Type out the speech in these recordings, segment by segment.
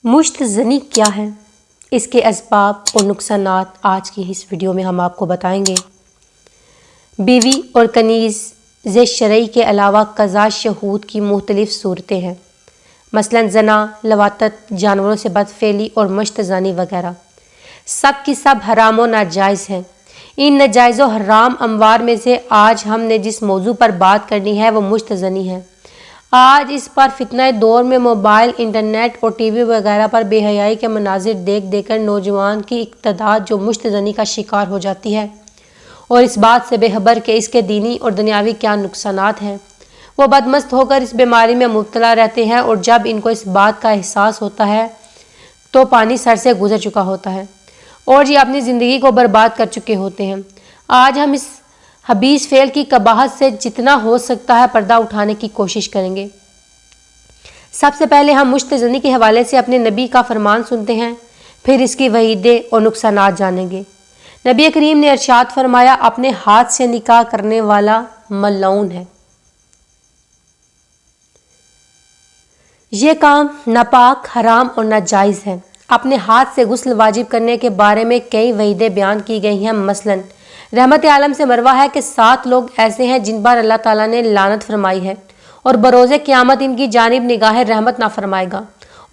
मुश्त ज़नी क्या है, इसके असबाब और नुकसानात आज की इस वीडियो में हम आपको बताएंगे। बीवी और कनीज़ ज़े शरई के अलावा क़ज़ा शहूद की मुख्तलिफ़ सूरतें हैं, मसलन ज़ना, लवातत, जानवरों से बदफ़ेली और मुश्त ज़नी वगैरह। सब की सब हराम व नाजायज़ हैं। इन नाजायज़ व हराम अमवार में से आज हमने जिस मौजू पर बात करनी है वो मुश्त ज़नी है। आज इस पर फितना दौर में मोबाइल, इंटरनेट और टीवी वगैरह पर बेहयाई के मनाजिर देख देख कर नौजवान की एक तादाद जो मुश्त ज़नी का शिकार हो जाती है और इस बात से बेखबर कि इसके दीनी और दुनियावी क्या नुकसानात हैं। वो बदमस्त होकर इस बीमारी में मुब्तला रहते हैं और जब इनको इस बात का एहसास होता है तो पानी सर से गुजर चुका होता है और ये अपनी ज़िंदगी को बर्बाद कर चुके होते हैं। आज हम इस हबीस फेल की कबाहत से जितना हो सकता है पर्दा उठाने की कोशिश करेंगे। सबसे पहले हम मुश्त ज़नी के हवाले से अपने नबी का फरमान सुनते हैं, फिर इसकी वईदें और नुकसानात जानेंगे। नबी करीम ने इरशाद फरमाया, अपने हाथ से निकाह करने वाला मलऊन है। ये काम नापाक, हराम और नाजायज़ है। अपने हाथ से गुस्ल वाजिब करने के बारे में कई वईदें बयान की गई हैं। मसलन रहमत आलम से मरवा है कि 7 लोग ऐसे हैं जिन पर अल्लाह ताला ने लानत फरमाई है और बरोज़े क़यामत इनकी जानिब निगाह रहमत ना फरमाएगा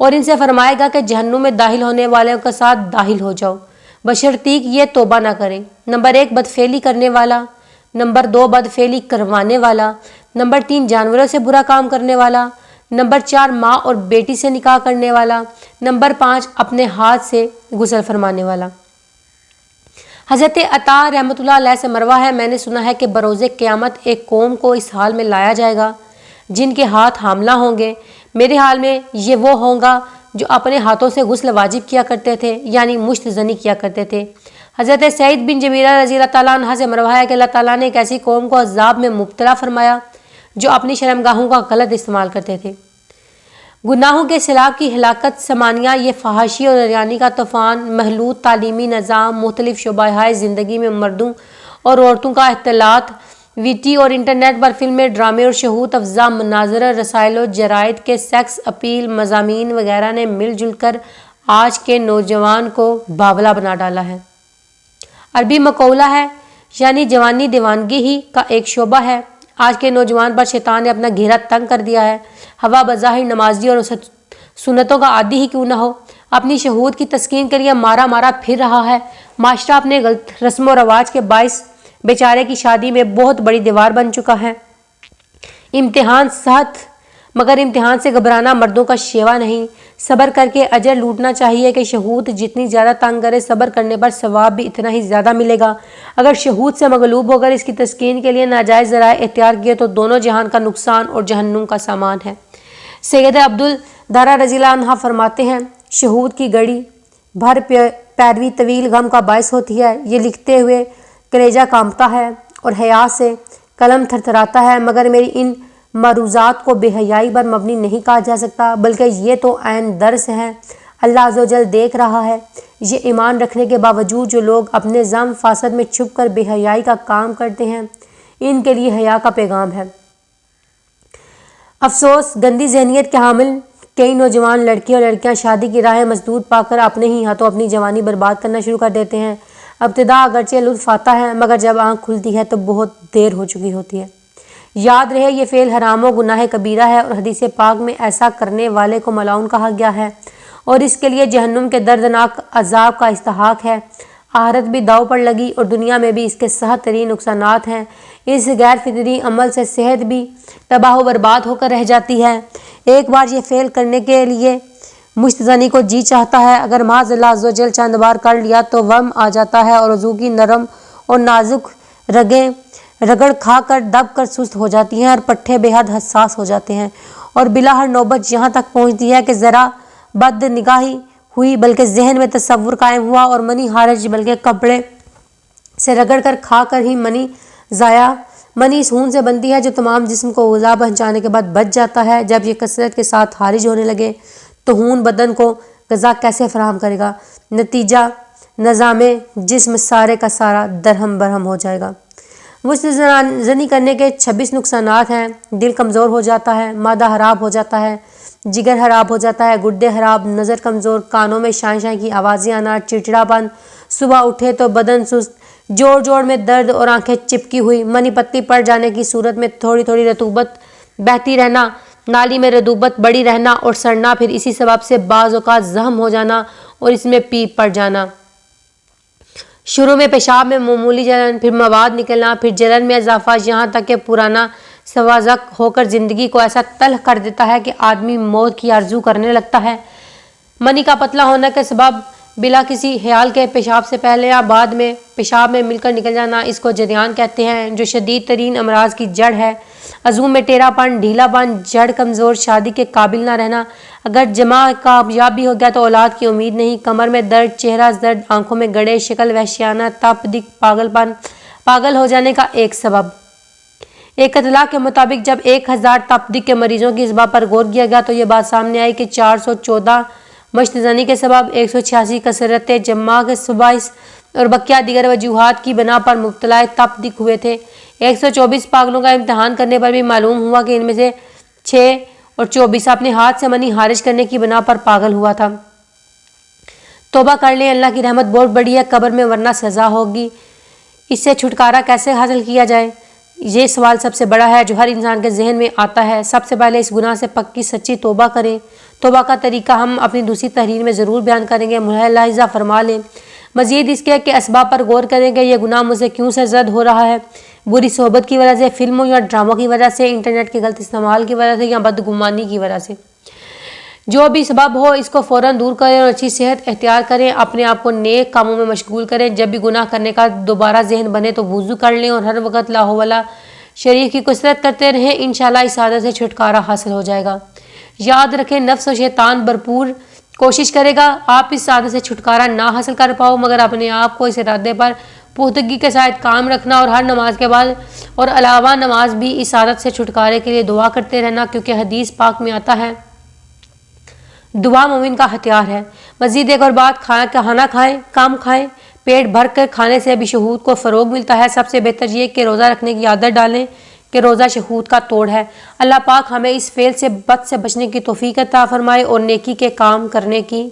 और इनसे फरमाएगा कि जहन्नुम में दाखिल होने वालों के साथ दाखिल हो जाओ, बशर्तीक ये तौबा ना करें। नंबर 1 बदफेली करने वाला, नंबर 2 बदफेली करवाने वाला, नंबर 3 जानवरों से बुरा काम करने वाला, नंबर 4 माँ और बेटी से निकाह करने वाला, नंबर 5 अपने हाथ से गुस्ल फरमाने वाला। हज़रत अता रहमतुल्लाह अलैह से मरवा है, मैंने सुना है कि बरोज़े क़यामत एक कौम को इस हाल में लाया जाएगा जिनके हाथ हामला होंगे। मेरे हाल में ये वो होगा जो अपने हाथों से गुस्ल वाजिब किया करते थे, यानी मुश्त ज़नी किया करते थे। हज़रत सईद बिन जमीरा रज़ी अल्लाह ताला अन्हा से मरवा है कि अल्लाह ताला ने एक ऐसी कौम को अज़ाब में मुब्तला फरमाया जो अपनी शर्मगाहों का गलत इस्तेमाल करते थे। गुनाहों के सिलाब की हिलाकत समानिया, ये फहाशी और अरियानी का तूफ़ान, महलूत तालीमी निज़ाम, मुख्तलिफ़ शोबाए ज़िंदगी में मर्दों और औरतों का अख्तिलात, वीटी और इंटरनेट पर फिल्में, ड्रामे और शहूत अफ़ज़ा मनाज़र, रसाइल और जराइद के सेक्स अपील मज़ामीन वगैरह ने मिलजुल कर आज के नौजवान को बावला बना डाला है। अरबी मकौला है, यानी जवानी दीवानगी ही का एक शोबा है। आज के नौजवान पर शैतान ने अपना घेरा तंग कर दिया है। हवा बज़ाहिर नमाजी और सुन्नतों का आदी ही क्यों ना हो, अपनी शहूद की तस्कीन के लिए मारा मारा फिर रहा है। माशरा अपने गलत रस्म व रवाज के बाइस बेचारे की शादी में बहुत बड़ी दीवार बन चुका है। इम्तिहान सख्त, मगर इम्तिहान से घबराना मर्दों का शेवा नहीं। सब्र करके अजर लूटना चाहिए कि शहूद जितनी ज़्यादा तंग करे, सब्र करने पर सवाब भी इतना ही ज़्यादा मिलेगा। अगर शहूद से मगलूब होकर इसकी तस्कीन के लिए नाजायज़ ज़राए इख्तियार किए तो दोनों जहान का नुकसान और जहन्नुम का सामान है। सैयद अब्दुल दारा रज़ी अल्लाह अन्हा फरमाते हैं, शहूद की गड़ी भर पैरवी तवील गम का बायस होती है। ये लिखते हुए कलेजा कांपता है और हया से कलम थरथराता है, मगर मेरी इन मरूज़ात को बेहयाई पर मबनी नहीं कहा जा सकता, बल्कि ये तो ऐन दर्स है। अल्लाह अज़्ज़ व जल देख रहा है। ये ईमान रखने के बावजूद जो लोग अपने ज़म फासद में छुप कर बेहयाई का काम करते हैं, इनके लिए हया का पैगाम है। अफसोस, गंदी जहनीत के हामिल कई नौजवान लड़के और लड़कियां शादी की राह मसदूद पाकर अपने ही हाथों अपनी जवानी बर्बाद करना शुरू कर देते हैं। इब्तिदा अगरचे लुत्फ़ आता है, मगर जब आँख खुलती है तो बहुत देर हो चुकी होती है। याद रहे, ये फ़ेल हराम व गुनाह कबीरा है और हदीस पाक में ऐसा करने वाले को मलाउन कहा गया है और इसके लिए जहन्नुम के दर्दनाक अजाब का इस्तेहाक है। आखिरत भी दाव पर लगी और दुनिया में भी इसके सख्त तरीन नुकसानात हैं। इस गैर फितरी अमल से सेहत भी तबाह बर्बाद होकर रह जाती है। एक बार ये फ़ेल करने के लिए मुश्त ज़नी को जी चाहता है, अगर माज़ अल्लाह अज़्ज़ व जल चंद बार कर लिया तो वम आ जाता है और वज़ू की नरम और नाजुक रगें रगड़ खा कर दब कर सुस्त हो जाती हैं और पट्ठे बेहद हसास हो जाते हैं और बिला हर नौबत यहाँ तक पहुँचती है कि ज़रा बद निगाही हुई बल्कि जहन में तसव्वुर कायम हुआ और मनी हारज बल्कि कपड़े से रगड़ कर खा कर ही मनी ज़ाया। मनी इस खून से बनती है जो तमाम जिस्म को ग़िज़ा पहुँचाने के बाद बच जाता है। जब ये कसरत के साथ खारिज होने लगे तो खून बदन को ग़िज़ा कैसे फराहम करेगा? नतीजा निज़ामे जिस्म सारे का सारा दरहम बरहम हो जाएगा। मुश्त ज़नी करने के 26 नुकसानात हैं। दिल कमज़ोर हो जाता है, मादा ख़राब हो जाता है, جگر خراب ہو جاتا ہے، گردے خراب، نظر کمزور، کانوں میں شائیں شائیں کی آوازیں آنا، چڑچڑا پن، صبح اٹھے تو بدن سست، جوڑ جوڑ میں درد اور آنکھیں چپکی ہوئی، منی پتی پڑ جانے کی صورت میں تھوڑی تھوڑی رطوبت بہتی رہنا، نالی میں رطوبت بڑی رہنا اور سڑنا، پھر اسی سبب سے بعض اوقات زخم ہو جانا اور اس میں پیپ پڑ جانا۔ شروع میں پیشاب میں معمولی جلن، پھر مواد نکلنا، پھر جلن میں اضافہ، یہاں تک کہ پرانا سوازک ہو کر زندگی کو ایسا تلخ کر دیتا ہے کہ آدمی موت کی آرزو کرنے لگتا ہے۔ منی کا پتلا ہونے کے سبب بلا کسی خیال کے پیشاب سے پہلے یا بعد میں پیشاب میں مل کر نکل جانا، اس کو جریان کہتے ہیں، جو شدید ترین امراض کی جڑ ہے۔ عضو میں ٹیڑھا پن، ڈھیلا پن، جڑ کمزور، شادی کے قابل نہ رہنا، اگر جمع کامیاب بھی ہو گیا تو اولاد کی امید نہیں، کمر میں درد، چہرہ زرد، آنکھوں میں گڑے، شکل وحشیانہ، تپ دق، پاگل پن، پاگل ہو جانے کا ایک سبب۔ ایک اطلاع کے مطابق جب 1000 تپ دق کے مریضوں کی اسباب پر غور کیا گیا تو یہ بات سامنے آئی کہ 414 مشت زنی کے سبب، 186 کثرت جمع کے باعث اور بقیہ دیگر وجوہات کی بنا پر مبتلا تپ دق ہوئے تھے۔ 124 پاگلوں کا امتحان کرنے پر بھی معلوم ہوا کہ ان میں سے 6 اور 24 اپنے ہاتھ سے منی خارج کرنے کی بنا پر پاگل ہوا تھا۔ توبہ کر لیں، اللہ کی رحمت بہت بڑی ہے قبر میں، ورنہ سزا ہوگی۔ اس سے چھٹکارا کیسے حاصل کیا جائے؟ یہ سوال سب سے بڑا ہے جو ہر انسان کے ذہن میں آتا ہے۔ سب سے پہلے اس گناہ سے پکی سچی توبہ کریں۔ توبہ کا طریقہ ہم اپنی دوسری تحریر میں ضرور بیان کریں گے، ملاحظہ فرما لیں۔ مزید اس کے کہ اسباب پر غور کریں کہ یہ گناہ مجھ سے کیوں سرزد ہو رہا ہے، بری صحبت کی وجہ سے، فلموں یا ڈراموں کی وجہ سے، انٹرنیٹ کے غلط استعمال کی وجہ سے یا بدگمانی کی وجہ سے۔ جو بھی سبب ہو اس کو فوراً دور کریں اور اچھی صحت اختیار کریں، اپنے آپ کو نیک کاموں میں مشغول کریں۔ جب بھی گناہ کرنے کا دوبارہ ذہن بنے تو وضو کر لیں اور ہر وقت لا حول ولا شریف کی کثرت کرتے رہیں، انشاءاللہ اس عادت سے چھٹکارا حاصل ہو جائے گا۔ یاد رکھیں، نفس و شیطان بھرپور کوشش کرے گا آپ اس عادت سے چھٹکارا نہ حاصل کر پاؤ، مگر اپنے آپ کو اس ارادے پر پختگی کے ساتھ کام رکھنا اور ہر نماز کے بعد اور علاوہ نماز بھی اس عادت سے چھٹکارے کے لیے دعا کرتے رہنا، کیونکہ حدیث پاک میں آتا ہے دعا مومن کا ہتھیار ہے۔ مزید ایک اور بات، کھانا کھائیں، کم کھائیں، پیٹ بھر کر کھانے سے بھی شہوت کو فروغ ملتا ہے۔ سب سے بہتر یہ کہ روزہ رکھنے کی عادت ڈالیں کہ روزہ شہوت کا توڑ ہے۔ اللہ پاک ہمیں اس فعل سے بد سے بچنے کی توفیق عطا فرمائے اور نیکی کے کام کرنے کی